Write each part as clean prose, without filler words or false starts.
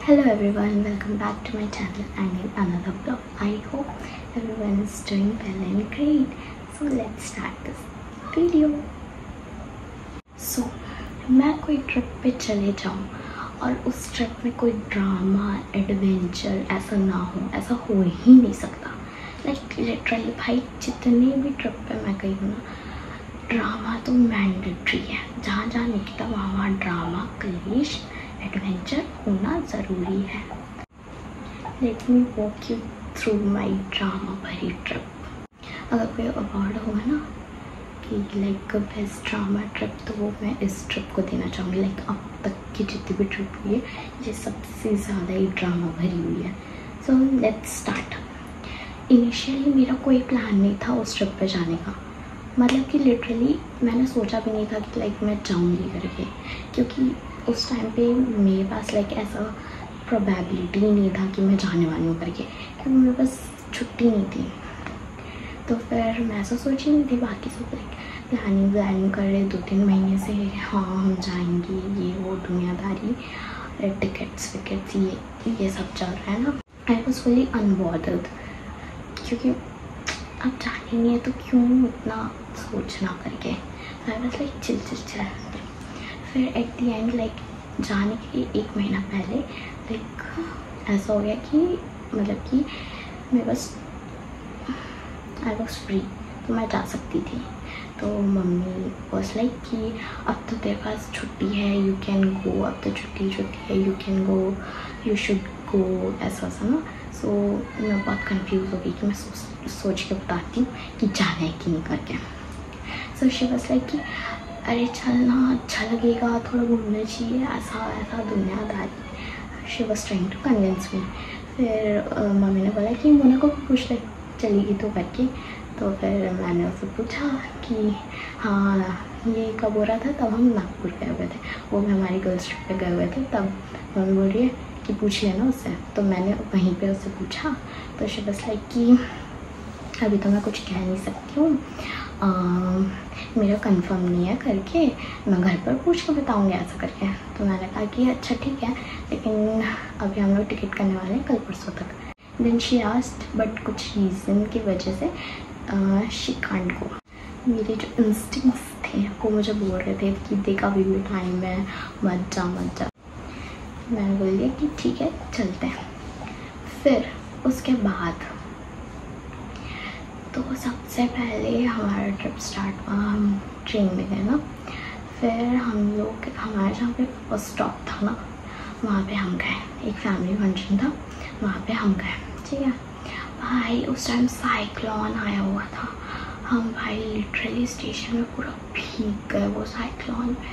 Hello everyone, welcome back to my channel and in another vlog. I hope everyone is doing well and great. So let's start this video. So मैं कोई trip पे चले जाऊँ और उस trip में कोई ड्रामा एडवेंचर ऐसा ना हो, ऐसा हो ही नहीं सकता. लाइक लिटरली भाई जितने भी ट्रिप पे मैं गई हूँ ना, ड्रामा तो मैंडेटरी है. जहाँ जहाँ निकला वहाँ ड्रामा क्लेश एडवेंचर होना ज़रूरी है. Let me walk you through my drama भरी ट्रिप. अगर कोई अवार्ड होगा ना कि लाइक बेस्ट ड्रामा ट्रिप, तो वो मैं इस ट्रिप को देना चाहूँगी. लाइक अब तक की जितनी भी ट्रिप हुई है, ये सबसे ज़्यादा ही ड्रामा भरी हुई है. So let's start. इनिशियली मेरा कोई प्लान नहीं था उस ट्रिप पे जाने का. मतलब कि लिटरली मैंने सोचा भी नहीं था कि लाइक मैं जाऊँगी करके, क्योंकि उस टाइम पे मेरे पास लाइक ऐसा प्रोबेबिलिटी ही नहीं था कि मैं जाने वाली हूँ करके, क्योंकि मेरे पास छुट्टी नहीं थी. तो फिर मैं ऐसा सोची नहीं थी. बाकी सब लाइक प्लानिंग कर रहे 2-3 महीने से. हाँ हम जाएंगे, ये वो दुनियादारी, टिकट्स विकेट्स ये सब चल रहा है ना. आई वॉज फुली अनबॉदर्ड, क्योंकि अब जाने नहीं है तो क्यों इतना सोचना करके. I was like chill. फिर एट दी एंड लाइक जाने के लिए 1 महीना पहले लाइक ऐसा हो गया कि मतलब कि मेरे पास आई वॉज फ्री, तो मैं जा सकती थी. तो मम्मी वॉज लाइक कि अब तो तेरे पास छुट्टी है, यू कैन गो. अब तो छुट्टी है, you can go, you should go, ऐसा ना. सो मैं बहुत कंफ्यूज हो गई कि मैं सोच के बताती हूँ कि जाना है कि नहीं करके. सो शी वॉज लाइक कि अरे चलना, अच्छा लगेगा, थोड़ा घूमना चाहिए, ऐसा दुनियादारी. She was trying to convince me. फिर मम्मी ने बोला कि मोना को भी पूछ ले, चलेगी तो करके. तो फिर मैंने उससे पूछा कि हाँ ये कब हो रहा था. तब हम नागपुर गए हुए थे, वो भी हमारी गर्ल्स ट्रिप पे गए हुए थे. तब मम्मी बोल रही है कि पूछ लेना उससे. तो मैंने वहीं पे उससे पूछा. तो शी वाज लाइक कि अभी तो मैं कुछ कह नहीं सकती हूँ, मेरा कंफर्म नहीं है करके, मैं घर पर पूछ के बताऊँगी ऐसा करके. तो मैंने कहा कि अच्छा ठीक है, लेकिन अभी हम लोग टिकट करने वाले हैं कल परसों तक. देन शी आस्क्ड, बट कुछ रीज़न की वजह से शी कांट गो. मेरे जो इंस्टिंक्ट्स थे वो मुझे बोल रहे थे कि देख अभी भी टाइम है, मत जा. मैंने बोल दिया कि ठीक है चलते हैं. फिर उसके बाद तो सबसे पहले हमारा ट्रिप स्टार्ट हुआ. हम ट्रेन में गए ना. फिर हम लोग हमारे जहाँ पे फर्स्ट स्टॉप था ना, वहाँ पे हम गए. एक फैमिली फंक्शन था, वहाँ पे हम गए. ठीक है भाई, उस टाइम साइक्लोन आया हुआ था. हम भाई लिटरली स्टेशन में पूरा भीग गए वो साइक्लोन में.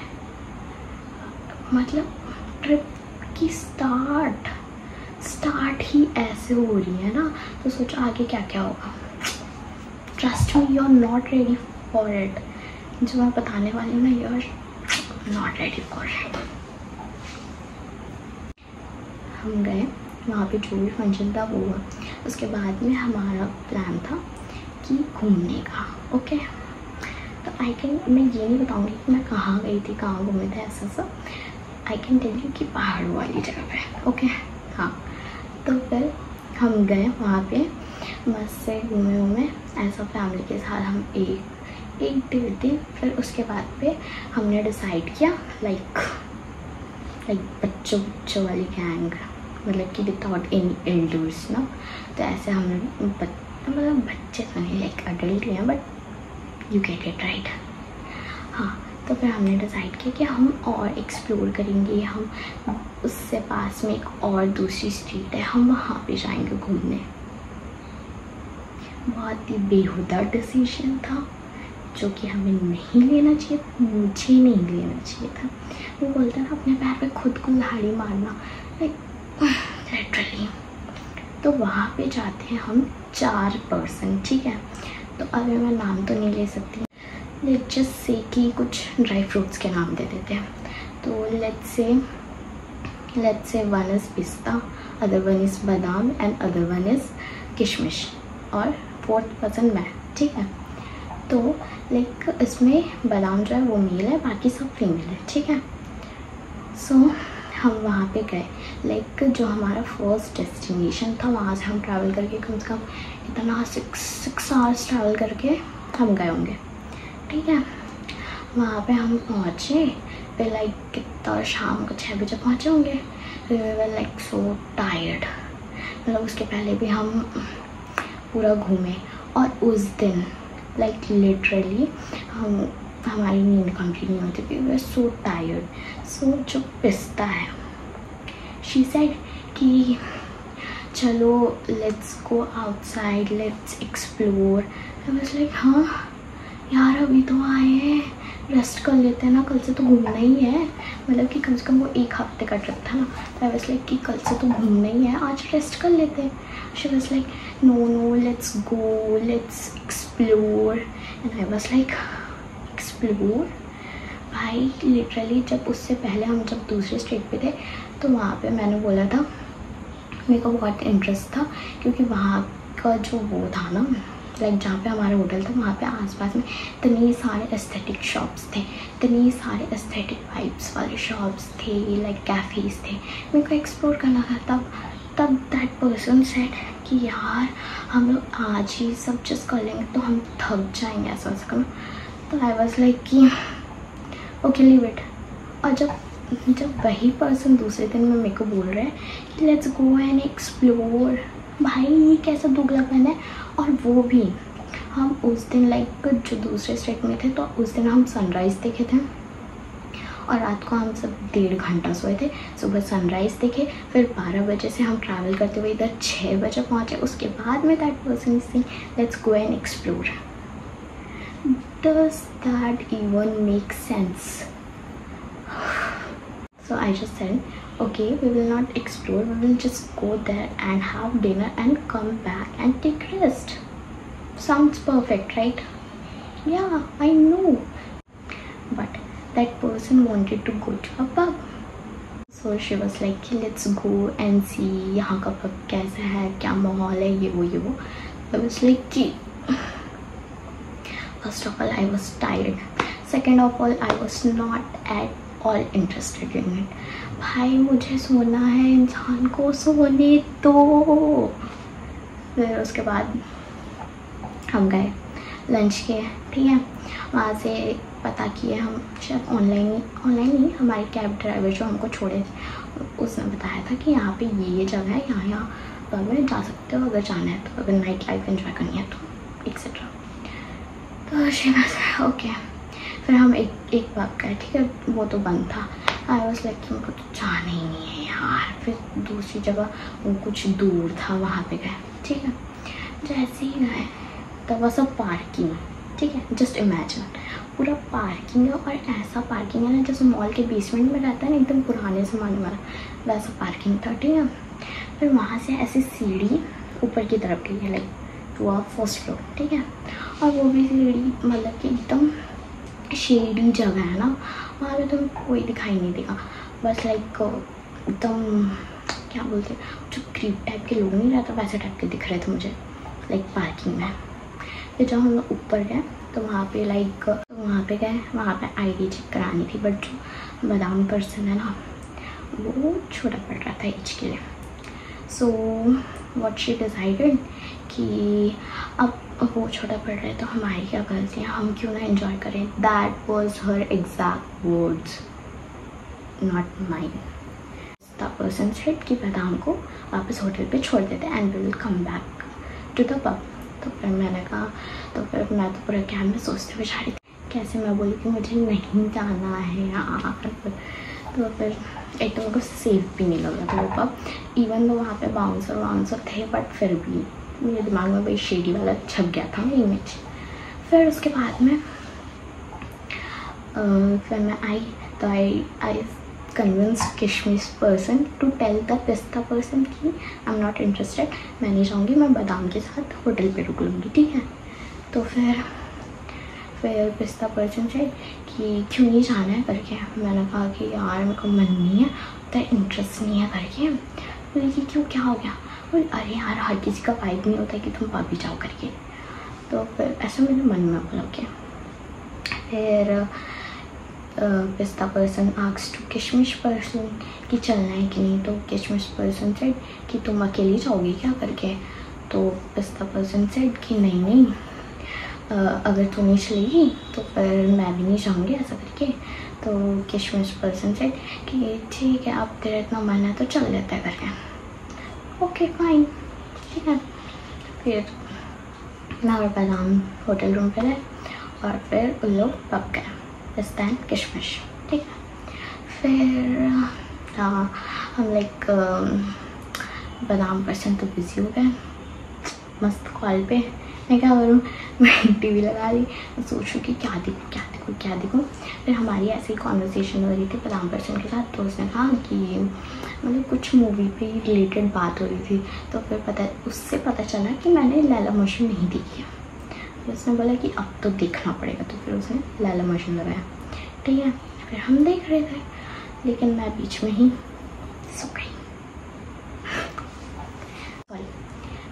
मतलब ट्रिप की स्टार्ट ही ऐसे हो रही है ना, तो सोचो आगे क्या क्या होगा. Trust me, you are not ready for it. जो मैं बताने वाली हूँ ना, you are not ready for it. हम गए वहाँ पे, जो भी फंक्शन था वो हुआ. उसके बाद में हमारा प्लान था कि घूमने का. ओके, तो आई कैन, मैं ये नहीं बताऊँगी कि मैं कहाँ गई थी, कहाँ घूमे थे, ऐसा. आई कैन टेल यू कि पहाड़ों वाली जगह पे. ओके हाँ. तो फिर हम गए वहाँ पे, मस्त से घूमे ऐसा फैमिली के साथ. हम एक डेढ़ दिन. फिर उसके बाद पे हमने डिसाइड किया लाइक बच्चों वाली गैंग, मतलब कि विदाउट एनी एल्डर्स ना. तो ऐसे हम मतलब बच्चे तो नहीं, लाइक अडल्ट ही हैं, but you get it right. हाँ, तो फिर हमने डिसाइड किया कि हम और एक्सप्लोर करेंगे. हम उससे पास में एक और दूसरी स्ट्रीट है, हम वहाँ पे जाएंगे घूमने. बहुत ही बेहुदा डिसीजन था, जो कि हमें नहीं लेना चाहिए, मुझे नहीं लेना चाहिए था. वो बोलते हैं ना अपने पैर पे खुद को लाड़ी मारना, लाइक लिटरली. तो वहाँ पे जाते हैं हम 4 पर्सन. ठीक है, तो अभी मैं नाम तो नहीं ले सकती. लेट्स जस्ट से कि कुछ ड्राई फ्रूट्स के नाम दे देते हैं. तो लेट्स से वन इज़ पिस्ता, अदर वन इज़ बादाम एंड अदर वन इज़ किशमिश, और 4th पर्सन मैं. ठीक है, तो लाइक इसमें बादाम जो है वो मेल है, बाकी सब फीमेल है. ठीक है. सो हम वहाँ पे गए, लाइक जो हमारा फर्स्ट डेस्टिनेशन था वहाँ से हम ट्रैवल करके कम से कम इतना 6 आवर्स ट्रैवल करके हम गए होंगे, ठीक है। वहाँ पे हम पहुँचे, फिर लाइक कितना शाम को 6 बजे पहुँचे होंगे। फिर लाइक सो टायर्ड, मतलब उसके पहले भी हम पूरा घूमे, और उस दिन लाइक लिटरली हमारी नींद कंप्लीट नहीं होती थी, वी वर सो टायर्ड। सो जो पिस्ता है, शी सेड कि चलो let's go outside, let's explore. I was like हाँ यार अभी तो आए हैं, रेस्ट कर लेते हैं ना, कल से तो घूमना ही है, मतलब कि कम से कम वो 1 हफ्ते का ट्रिप था ना। तो आई वाज लाइक कि कल से तो घूमना ही है, आज रेस्ट कर लेते हैं। She was like no let's go, let's explore. And I was like explore भाई, लिटरली जब उससे पहले हम जब दूसरे स्टेट पे थे तो वहाँ पे मैंने बोला था मेरे को बहुत इंटरेस्ट था, क्योंकि वहाँ का जो वो था ना, लाइक जहाँ पे हमारा होटल था वहाँ पे आसपास में इतनी सारे एस्थेटिक शॉप्स थे, इतनी सारे एस्थेटिक वाइब्स वाले शॉप्स थे, लाइक कैफ़ेज़ थे, मेरे को एक्सप्लोर करना था। तब दैट पर्सन सेड कि यार हम लोग आज ही सब चीज़ कर लेंगे तो हम थक जाएंगे ऐसा वैसा। तो आई वॉज लाइक कि ओके लीव इट। और जब वही पर्सन दूसरे दिन में मेरे को बोल रहे हैं कि लेट्स गो एंड एक्सप्लोर, भाई ये कैसा दुगलापन है। और वो भी हम उस दिन लाइक जो दूसरे स्टेट में थे तो उस दिन हम सनराइज़ देखे थे, और रात को हम सब 1.5 घंटा सोए थे, सुबह सनराइज़ देखे। फिर 12 बजे से हम ट्रैवल करते हुए इधर 6 बजे पहुँचे। उसके बाद में that person is saying let's go and explore. Does that even make sense? So I just said, okay, we will not explore, we will just go there and have dinner and come back and take rest. Sounds perfect, right? Yeah, I know. But that person wanted to go to a pub. So she was like, let's go and see यहाँ का pub कैसा है, क्या माहौल है, ये वो। I was like, कि first of all I was tired, second of all I was not at all interested in it। भाई मुझे सोना है, इंसान को सोने दो। फिर उसके बाद हम गए, लंच किए, ठीक है। वहाँ से पता किए हम, शायद ऑनलाइन ही हमारे कैब ड्राइवर जो हमको छोड़े थे उसने बताया था कि यहाँ पे ये जगह है, यहाँ पब में जा सकते हो अगर जाना है तो, अगर नाइट लाइफ एंजॉय करनी है तो एक्सेट्रा। तो शायद ओके। फिर हम एक पब गए, ठीक है, वो तो बंद था। आई वॉज लाइक कि मुझको तो जाना ही नहीं है यार। फिर दूसरी जगह वो कुछ दूर था, वहाँ पे गए, ठीक है। जैसे ही गए तब वो सब पार्किंग, ठीक है, जस्ट इमेजिन पूरा पार्किंग है, और ऐसा पार्किंग है ना जैसे मॉल के बेसमेंट में रहता है ना, एकदम पुराने ज़माने वाला वैसा पार्किंग था, ठीक है। फिर वहाँ से ऐसी सीढ़ी ऊपर की तरफ गई है, like to a first floor, ठीक है। और वो भी सीढ़ी मतलब कि एकदम शेडी जगह है ना, वहाँ पे तुम्हें कोई दिखाई नहीं देगा, बस लाइक एकदम क्या बोलते हैं, जो क्रीप टाइप के लोग नहीं रहता वैसे टाइप के दिख रहे थे मुझे लाइक पार्किंग में। फिर जब हम लोग ऊपर गए तो वहाँ पे वहाँ पे आईडी चेक करानी थी, बट जो बादाम पर्सन है ना वो छोटा पड़ रहा था एज के लिए। सो व्हाट शी डिसाइडेड कि अब वो छोटा पड़ रहा है तो हमारी क्या गलती है, हम क्यों ना एंजॉय करें। That was her exact words, not mine. The person said कि बादाम को वापस होटल पे छोड़ देते and we will come back to the pub. तो फिर मैंने कहा, तो फिर मैं तो पूरे कैब में सोचते हुए जा रही थी कैसे मैं बोली कि मुझे नहीं जाना है यार। तो फिर एक तो मेरे को सेफ भी नहीं लग रहा था वो पब, इवन तो वहाँ पे बाउंसर थे, बट फिर भी मेरे दिमाग में वही शेडी वाला छप गया था ना इमेज। फिर उसके बाद में फिर मैं आई तो आई कन्विंस किशमिश person to tell the pista person कि आई एम नॉट इंटरेस्टेड, मैं नहीं जाऊँगी, मैं बादाम के साथ होटल पे रुक लूँगी, ठीक है। तो फिर पिस्ता पर्सन से कि क्यों नहीं जाना है करके, मैंने कहा कि यार मेरे को मन नहीं है, तो इंटरेस्ट नहीं है करके। बोली कि क्यों, क्या हो गया। बोले अरे यार हर किसी का वाइब नहीं होता कि तुम पब भी जाओ करके। तो फिर ऐसा मेरे मन में बोला के। फिर पिस्ता पर्सन आस्क्ड टू किशमिश पर्सन कि चलना है कि नहीं, तो किशमिश पर्सन सेड कि तुम अकेली जाओगी क्या करके। तो पिस्ता पर्सन सेड कि नहीं नहीं, अगर तू नहीं चलेगी तो फिर मैं भी नहीं जाऊँगी ऐसा करके। तो किशमिश पर्सन सेड कि ठीक है, अब तेरा इतना मन है तो चल लेते हैं करके। ओके फाइन, ठीक है। फिर मैं और बादाम होटल रूम पे रहे और फिर उन लोग पब गए, पिस्ता एंड किशमिश, ठीक है। फिर हम लाइक बादाम पर्सन तो बिजी हो गए मस्त कॉल पे। मैं क्या करूँ, मैं टीवी लगा ली, मैं सोच रही कि क्या देखूँ क्या देखूँ क्या देखूँ। फिर हमारी ऐसी कॉन्वर्सेशन हो रही थी बादाम पर्सन के साथ, तो उसने कहा कि मतलब कुछ मूवी पे रिलेटेड बात हो रही थी। तो फिर उससे पता चला कि मैंने लैला मजनू नहीं देखी है। फिर उसने बोला कि अब तो देखना पड़ेगा, तो फिर उसने लैला मजनू लगाया, ठीक है। फिर हम देख रहे थे, लेकिन मैं बीच में ही सो गई।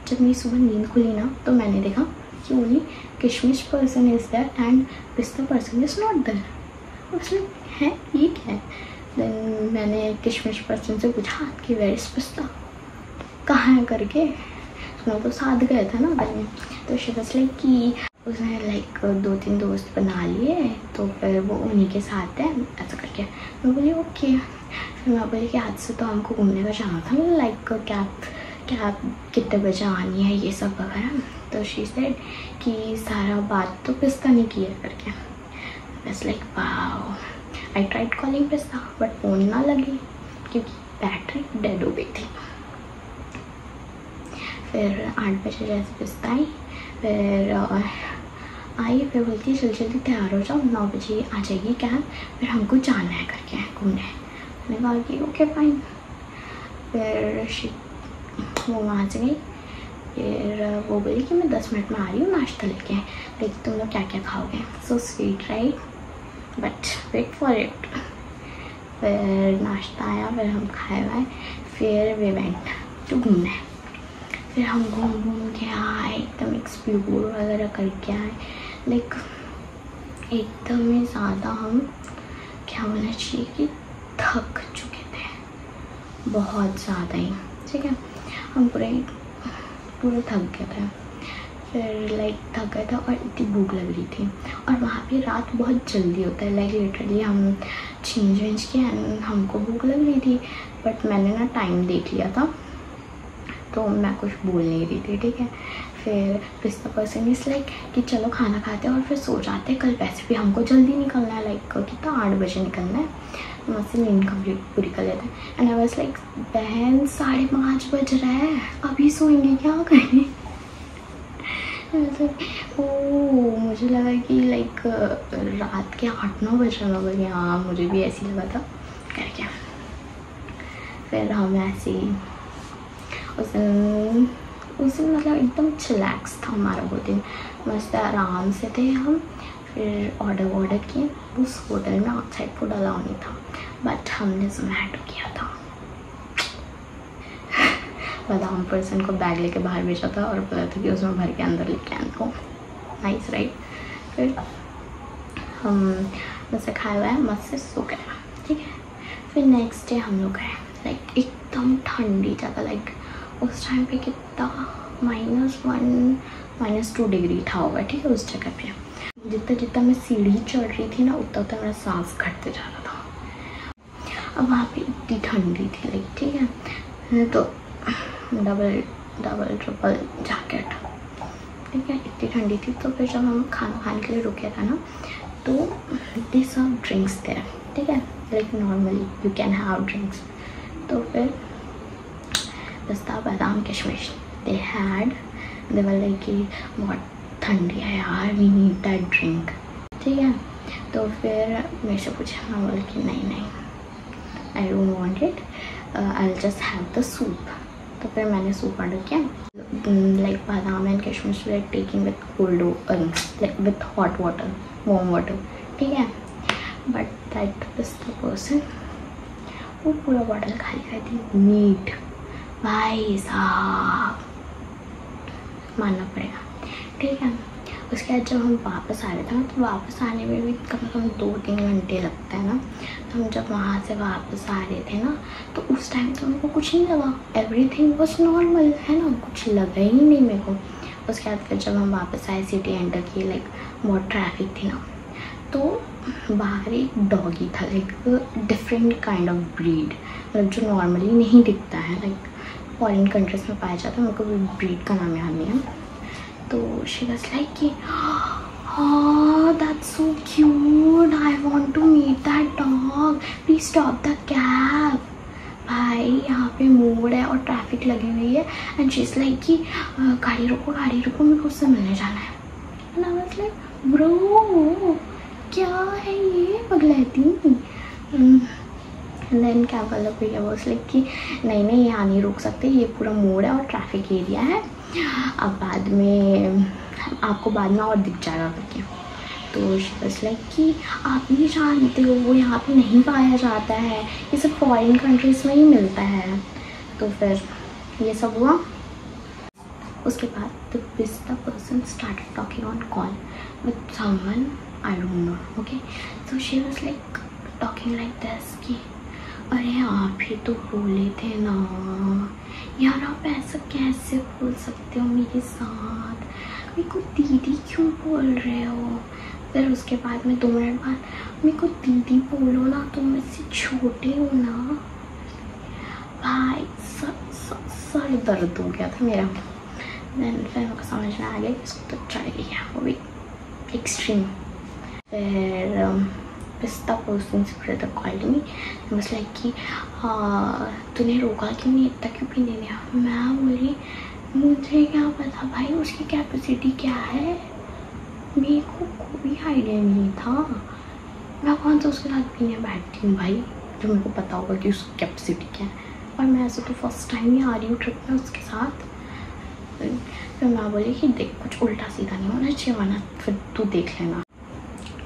जब मेरी सुबह नींद खुली ना, तो मैंने देखा कि ओनली किशमिश पर्सन इज़ देयर एंड पिस्ता पर्सन इज़ नॉट देयर। उसने है ये क्या है। देन मैंने किशमिश पर्सन से पूछा कि वेयर इज़ पिस्ता, कहाँ है करके। उसने तो साथ गए थे ना घर में। तो शी वाज लाइक कि उसने लाइक 2-3 दोस्त बना लिए, तो फिर वो उन्हीं के साथ है ऐसा करके। मैं बोली ओके। फिर मैं बोली कि आज से तो हमको घूमने का जाना था, लाइक कैब कितने बजे आनी है ये सब वगैरह। तो शी सेड कि सारा बात तो पिस्ता ने किया करके। बस like wow. I tried calling पिस्ता बट फ़ोन ना लगी क्योंकि बैटरी डेड हो गई थी। फिर 8 बजे जैसे पिस्ता आई, फिर आई, फिर बोलती है जल्दी तैयार हो जाओ, 9 बजे आ जाएगी कैब, फिर हमको जाना है करके घूमने। मैंने कहा कि ओके फाइन। फिर वो वहाँ से गई। फिर वो बोली कि मैं 10 मिनट में आ रही हूँ नाश्ता लेके, लेकिन तुम लोग क्या क्या खाओगे। So sweet right, but wait for it. फिर नाश्ता आया, फिर हम खाए वाए, फिर वे वेंट टू घूमने। फिर हम घूम के आए, एकदम एक्सप्लोर वगैरह करके आए। लाइक एकदम ही ज़्यादा हम क्या होना चाहिए कि थक चुके थे, बहुत ज़्यादा ही, ठीक है। हम पूरे थक गए थे। फिर लाइक थक गए थे और इतनी भूख लग रही थी, और वहाँ पे रात बहुत जल्दी होता है। लाइक लिटरली हम चेंज किए एंड हमको भूख लग रही थी, बट मैंने ना टाइम देख लिया था तो मैं कुछ बोल नहीं रही थी, ठीक है। फिर पिस्ता पर्सन इज लाइक कि चलो खाना खाते हैं और फिर सो जाते हैं, कल वैसे भी हमको जल्दी निकलना है, लाइक कितना 8 बजे निकलना है, मुझसे नींद कंप्लीट पूरी कर लेते हैं। एंड आई वाज लाइक बहन 5:30 बज रहा है, अभी सोएंगे क्या करें। ओह मुझे लगा कि लाइक रात के 8-9 बज रहे हैं। मैं बोली हाँ मुझे भी ऐसे ही लगा था करके। फिर हम ऐसे ही उस दिन मतलब एकदम चिलैक्स था हमारा वो दिन, मस्त आराम से थे हम। फिर ऑर्डर किए। उस होटल में आउटसाइड फूड अलाउ नहीं था, बट हमने जोमेटो किया था। बादाम पर्सन को बैग लेके बाहर भेजा था और बोला था कि उसमें भर के अंदर लेके आने को। Nice right. फिर हम मस्त खाया हुआ है, मस्त से सो गए, ठीक है। फिर नेक्स्ट डे हम लोग गए, लाइक एकदम ठंडी जगह, लाइक उस टाइम पे कितना -1 -2 डिग्री था होगा, ठीक है। उस जगह पे जितना मैं सीढ़ी चढ़ रही थी ना, उतना मेरा सांस घटते जा रहा था। अब वहाँ पे इतनी ठंडी थी, लाइक ठीक है। तो डबल ट्रिपल जैकेट, ठीक है, इतनी ठंडी थी। तो फिर जब हम खाना खाने के लिए रुके थे ना, तो दे सर्व ड्रिंक्स थे, ठीक है, like normally you can have drinks. तो फिर पिस्ता बादाम किशमिश दे वर लाइक कि बहुत ठंडी है यार, वी नीड दैट ड्रिंक, ठीक है। तो फिर मेरे से पूछा, मैं बोली कि नहीं I don't want it, I will just have the soup. तो फिर मैंने सूप ऑर्डर किया। लाइक बादाम एंड किशमिश like taking with cold like with hot water, warm water, ठीक है। बट दैट पिस्ता पर्सन वो पूरा बॉटल खाली थी। मीट भाई साहब मानना पड़ेगा, ठीक है। उसके बाद जब हम वापस आ रहे थे ना, तो वापस आने में भी कम से कम 2-3 घंटे लगता है ना। तो हम जब वहाँ से वापस आ रहे थे ना, तो उस टाइम तो हमको कुछ नहीं लगा, एवरीथिंग वॉज नॉर्मल, है ना, कुछ लगा ही नहीं मेरे को। उसके बाद फिर जब हम वापस आए, सिटी एंटर किए, लाइक बहुत ट्रैफिक थी ना, तो बाहर एक डॉगी था, like different kind of breed, मतलब जो नॉर्मली नहीं दिखता है, लाइक फॉरेन कंट्रीज में पाया जाता है, मेरे को भी ब्रीड का नाम याद नहीं है। तो शी वाज लाइक कि that's so cute, I want to meet that dog, please stop the cab. भाई यहाँ पे मोड़ है और ट्रैफिक लगी हुई है, एंड शी इज लाइक कि गाड़ी रोको, मेरे को उससे मिलने जाना है। And I was like bro क्या है ये पगलैती। देन क्या बोला भैया, वो लाइक कि नहीं यहाँ नहीं रुक सकते, ये पूरा मोड़ है और ट्रैफिक एरिया है, अब बाद में आपको बाद में और दिख जाएगा करके। तो बस लाइक कि आप भी जानते हो वो यहाँ पे नहीं पाया जाता है, ये सब फॉरेन कंट्रीज़ में ही मिलता है। तो फिर ये सब हुआ। उसके बाद the pista person started talking on call with someone I don't know, okay. तो she was like talking like this कि अरे आप ही तो बोले थे ना यार, आप ऐसा कैसे बोल सकते हो मेरे साथ, मेरे को दीदी क्यों बोल रहे हो। फिर उसके बाद में 2 मिनट बाद, मेरे को दीदी बोलो ना, तुम मुझसे छोटे हो ना। भाई सर दर्द हो गया था मेरा। देन फिर मेरे को समझ में आ गया कि इसको तो चढ़ गया, वो भी एक्सट्रीम। फिर पिस्ता पर्सन से ब्रदर कॉल्ड मी, बस लाइक कि तूने रोका क्यों नहीं, इतना क्यों पीने दिया। मैं बोली मुझे क्या पता भाई उसकी कैपेसिटी क्या है, मेरे को कोई आइडिया नहीं था, मैं कौन सा उसके साथ पीने बैठती हूँ भाई, जो मेरे को पता होगा कि उसकी कैपेसिटी क्या है। और मैं ऐसे तो फर्स्ट टाइम ही आ रही हूँ ट्रिप में उसके साथ। फिर मैं बोली कि देख कुछ उल्टा सीधा नहीं होना चाहिए, वरना फिर तू देख लेना।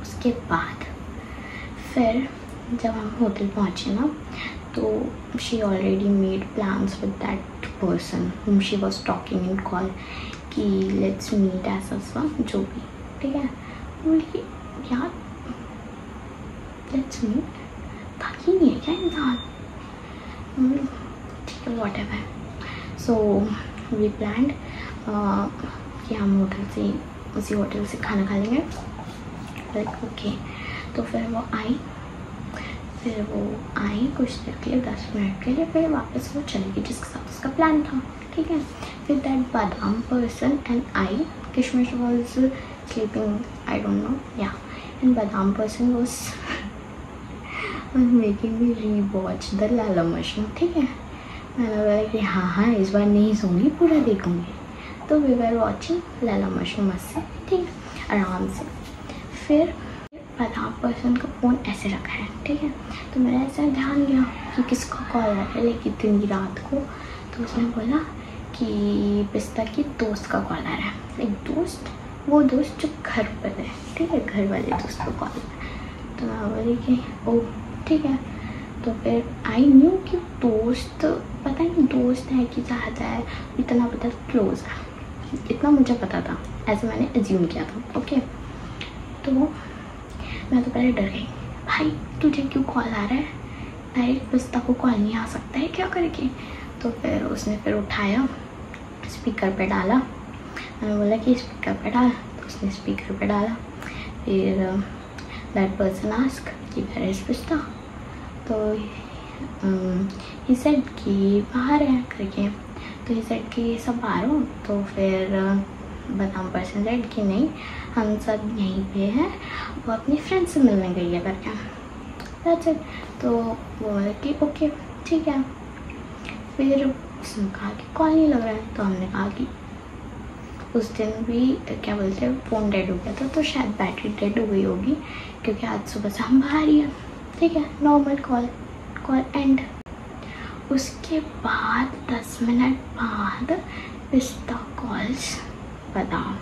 उसके बाद फिर जब हम होटल पहुँचे ना, तो she already made plans with that person whom she was talking in call कि लेट्स मीट ऐसा जो भी, ठीक है। बोली यार लेट्स मीट, था ही नहीं है क्या इंसान, ठीक है whatever. So we planned कि हम होटल से उसी होटल से खाना खा लेंगे, लाइक ओके। तो फिर वो आई कुछ देर के लिए, 10 मिनट के लिए, फिर वापस वो चली गई जिसके साथ उसका प्लान था, ठीक है। फिर दैट बादाम पर्सन एंड आई, किशमिश was sleeping I don't no या, एंड बादाम पर्सन वॉज मेकिंग मी री वॉच द लैला मशरूम, ठीक है। मैंने बोला कि हाँ इस बार नहीं सोऊंगी, पूरा देखूंगी। तो we were watching Laila mushroom मस्त से, ठीक है, आराम से। फिर बादाम पर्सन का फ़ोन ऐसे रखा है, ठीक है। तो मेरा ऐसा ध्यान गया कि किसका कॉल आ रहा है, लेकिन इतनी रात को। तो उसने बोला कि पिस्ता की दोस्त का कॉल आ रहा है, एक दोस्त, वो दोस्त जो घर पर है, ठीक है, घर वाले दोस्त का कॉल आ रहा है। तो मैं बोली कि ओह ठीक है। तो फिर आई न्यू कि दोस्त, पता नहीं दोस्त है कि ज़्यादा है, इतना पता क्लोज है, इतना मुझे पता था, ऐसे मैंने एज्यूम किया था, ओके। तो मैं तो पहले डर गई, भाई तुझे क्यों कॉल आ रहा है, डायरेक्ट पिस्ता को कॉल नहीं आ सकता है क्या करके। तो फिर उसने फिर उठाया, स्पीकर पे डाला, मैंने बोला कि स्पीकर पे डाल, तो उसने स्पीकर पे डाला। फिर दैट पर्सन आस्क कि वेयर इज पिस्ता, तो ही सेड कि बाहर है करके। तो ही सेड कि सब बाहर हो। तो फिर बादाम पर्सन सेड कि नहीं हम सब यहीं पे हैं, वो अपनी फ्रेंड से मिलने गई है करके, दैट्स इट। तो वो बोले कि ओके ठीक है। फिर उसने कहा कि कॉल नहीं लग रहा है, तो हमने कहा कि उस दिन भी क्या बोलते हैं फ़ोन डेड हो गया था, तो शायद बैटरी डेड हो गई होगी, क्योंकि आज सुबह से हम बाहर ही हैं, ठीक है। Normal call and. उसके बाद 10 मिनट बाद पिस्ता कॉल्स बादाम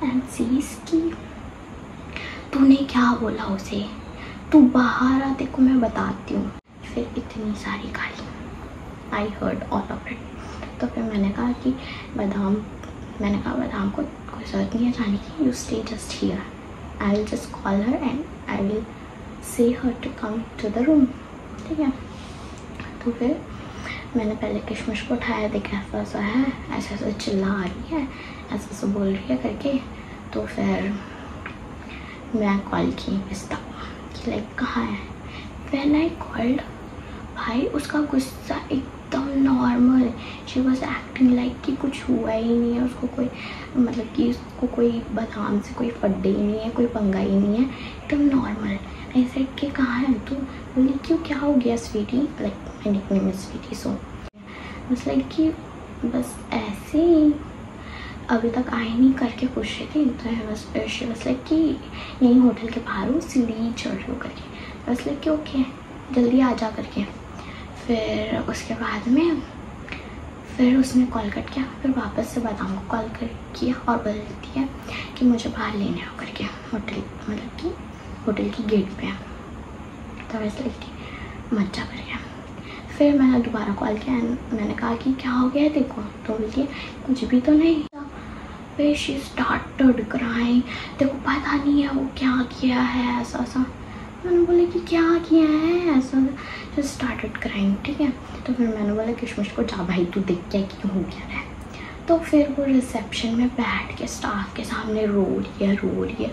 एंड सीज की तूने क्या बोला उसे, तू बाहर आ, देखो मैं बताती हूँ। फिर इतनी सारी गाली, I heard all of it. तो फिर मैंने कहा बादाम को कोई जरूरत नहीं है जाने की, you stay just here, I will just call her and I will say her to come to the room, ठीक है। तो फिर मैंने पहले किशमिश को उठाया, देखा ऐसा ऐसा है, ऐसा ऐसा चिल्ला आ रही है, ऐसा ऐसा बोल रही है करके। तो फिर मैं कॉल की पिस्ता कि लाइक कहाँ है। व्हेन आई कॉल्ड, भाई उसका गुस्सा एकदम normal, she was acting like कि कुछ हुआ ही नहीं है, उसको कोई मतलब कि उसको कोई बादाम से कोई फड्डे ही नहीं है, कोई पंगा ही नहीं है, एकदम नॉर्मल। ऐसे कि कहाँ है तू, बोली क्यों क्या हो गया sweetie, like my nickname is sweetie, so बस लाइक कि बस ऐसे ही अभी तक आई नहीं करके पूछ रही थी। तो बस बस लाइक कि यहीं होटल के बाहर हूँ, सीढ़ी चढ़ रही हूँ करके, बस लाइक कि ओके जल्दी आ जा करके। फिर उसके बाद में फिर उसने कॉल कट किया, फिर वापस से बादाम को कॉल कर किया और बोलती है कि मुझे बाहर लेने आओ करके, होटल मतलब कि होटल की गेट पे। तो वैसे लड़की मजा कर गया। फिर मैंने दोबारा कॉल किया, मैंने कहा कि क्या हो गया है देखो, तो बोलती है कुछ भी तो नहीं। फिर शी स्टार्टेड क्राइंग, देखो पता नहीं है वो क्या किया है ऐसा ऐसा। मैंने बोला कि क्या किया है ऐसा, जो स्टार्टेड क्राइंग, ठीक है। तो फिर मैंने बोला किशमिश को जा भाई तू देख क्या क्यों हो गया है। तो फिर वो रिसेप्शन में बैठ के स्टाफ के सामने रो रही है,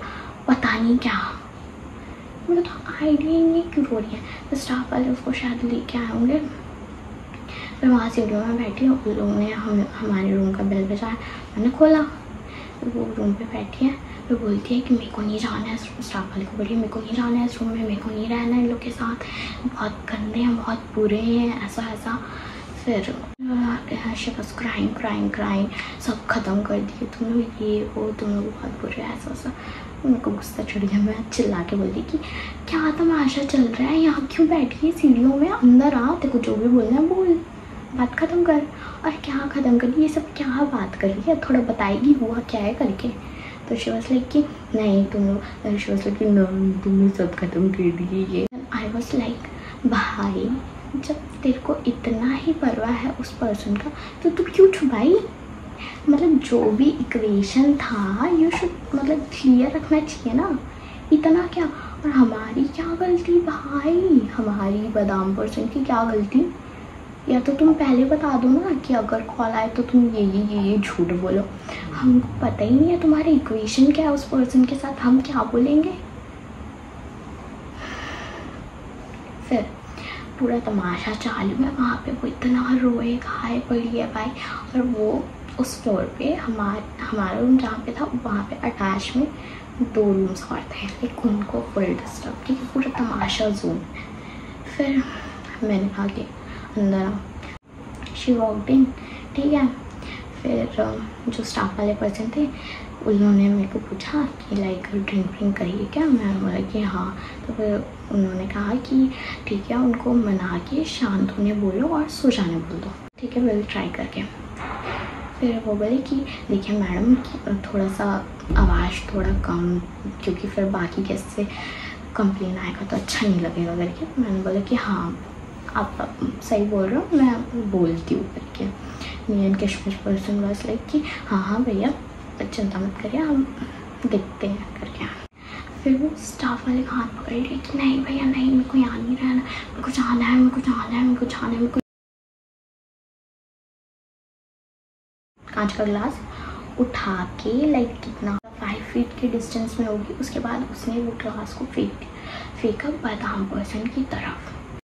पता नहीं क्या, मुझे तो आइडिया ही नहीं क्यों रो रही है। तो स्टाफ वाले उसको शायद लेके आए होंगे। फिर वहाँ सीढ़ियों में बैठी, उन लोगों ने हमारे रूम का बेल बजाया, मैंने खोला, तो वो रूम पे बैठी है। फिर बोलती है कि मेरे को नहीं जाना है, स्टाफ वाले को बोली मेरे को नहीं जाना है इस रूम में, मेरे को नहीं रहना है इन लोग के साथ, बहुत गंदे हैं, बहुत बुरे हैं, ऐसा ऐसा। फिर शी वाज क्राइंग, सब ख़त्म कर दिए, तुम लोग ये हो, तुम लोग बहुत बुरे हैं, ऐसा ऐसा। मेरे को गुस्सा चढ़ गया, मैं चिल्ला के बोली कि क्या तमाशा चल रहा है यहाँ, क्यों बैठी है सीढ़ियों में, अंदर आ, तेरे को जो भी बोलना है बोल, बात ख़त्म कर। और क्या ख़त्म करी, ये सब क्या बात कर रही है, थोड़ा बताएगी हुआ क्या है करके। तो शी वाज लाइक कि नहीं तुम लोग, शी वाज लाइक कि नहीं तुमने सब ख़त्म कर दिए ये। आई वाज लाइक भाई जब तेरे को इतना ही परवाह है उस पर्सन का, तो तू क्यों छुपाई, मतलब जो भी इक्वेशन था यू शुड मतलब क्लियर रखना चाहिए ना, इतना क्या। और हमारी क्या गलती भाई, हमारी बादाम पर्सन की क्या गलती, या तो तुम पहले बता दो ना कि अगर कॉल आए तो तुम ये झूठ बोलो, हमको पता ही नहीं है तुम्हारे इक्वेशन क्या है उस पर्सन के साथ, हम क्या बोलेंगे। फिर पूरा तमाशा चालू है वहाँ पे, वो इतना रोए खाए पड़ी है भाई। और वो उस फ्लोर पे हमारा रूम जहाँ पे था वहाँ पे अटैच में 2 रूम्स और थे, लेकिन उनको फुल डिस्टर्ब, ठीक है, पूरा तमाशा जोन। फिर मैंने कहा कि अंदर आओ, शी वॉक्ड इन, ठीक है। फिर जो स्टाफ वाले पर्सन थे उन्होंने मेरे को पूछा कि लाइक ड्रिंक करिए क्या, मैं बोला कि हाँ। तो फिर उन्होंने कहा कि ठीक है उनको मना के शांत होने बोलो और सो जाने बोल दो, ठीक है विल ट्राई करके। फिर वो बोले कि देखिए मैडम थोड़ा सा आवाज़ थोड़ा कम, क्योंकि फिर बाकी गेस्ट से कंप्लेन आएगा तो अच्छा नहीं लगेगा करके। मैंने बोला कि हाँ आप सही बोल रहे हो, मैं बोलती हूँ करके। मी एंड किशमिश पर्सन वाज लाइक कि हाँ भैया चिंता मत करिए हम देखते हैं करके। फिर वो स्टाफ वाले का हाथ पकड़ लिए कि नहीं भैया नहीं, मेरे को यहाँ नहीं रहना, मेरे को जाना है, मेरे को जाना है, मेरे को जाना है, मेरे को। कांच का गिलास उठा के लाइक कितना 5 फीट के डिस्टेंस में होगी, उसके बाद उसने वो ग्लास को फेंका बादाम पर्सन की तरफ।